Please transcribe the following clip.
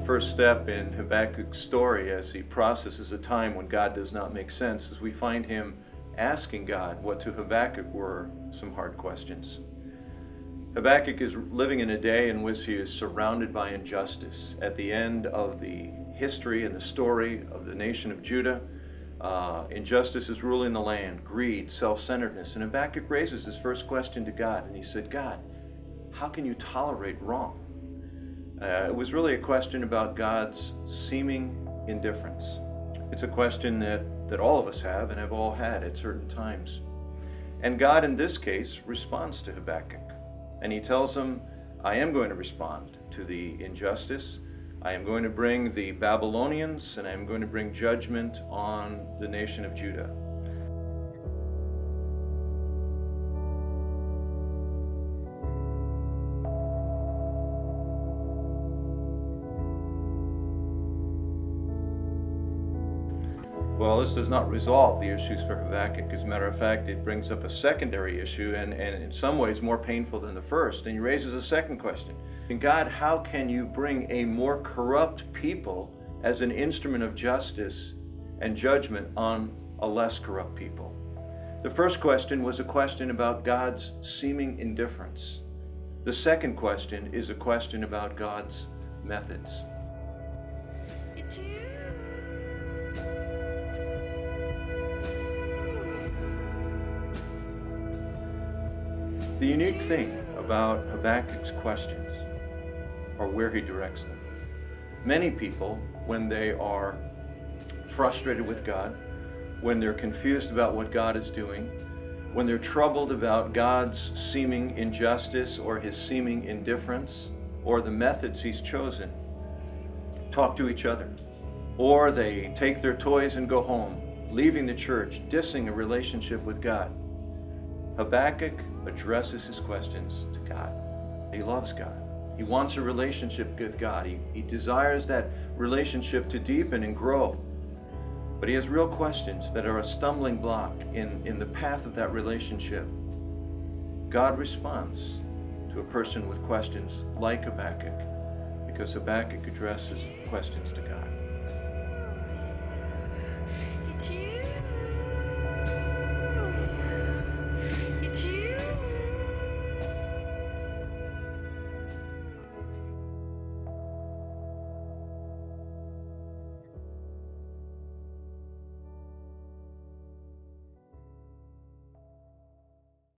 The first step in Habakkuk's story as he processes a time when God does not make sense is we find him asking God what to Habakkuk were some hard questions. Habakkuk is living in a day in which he is surrounded by injustice. At the end of the history and the story of the nation of Judah, injustice is ruling the land, greed, self-centeredness. And Habakkuk raises his first question to God, and he said, God, how can you tolerate wrong? It was really a question about God's seeming indifference. It's a question that all of us have and have all had at certain times. And God, in this case, responds to Habakkuk. And he tells him, I am going to respond to the injustice. I am going to bring the Babylonians, and I am going to bring judgment on the nation of Judah. Well, this does not resolve the issues for Habakkuk. As a matter of fact, it brings up a secondary issue, and in some ways more painful than the first. And he raises a second question. God, how can you bring a more corrupt people as an instrument of justice and judgment on a less corrupt people? The first question was a question about God's seeming indifference. The second question is a question about God's methods. The unique thing about Habakkuk's questions are where he directs them. Many people, when they are frustrated with God, when they're confused about what God is doing, when they're troubled about God's seeming injustice or his seeming indifference or the methods he's chosen, talk to each other. Or they take their toys and go home, leaving the church, dissing a relationship with God. Habakkuk addresses his questions to God. He loves God. He wants a relationship with God. He desires that relationship to deepen and grow. But he has real questions that are a stumbling block in the path of that relationship. God responds to a person with questions like Habakkuk because Habakkuk addresses questions to God.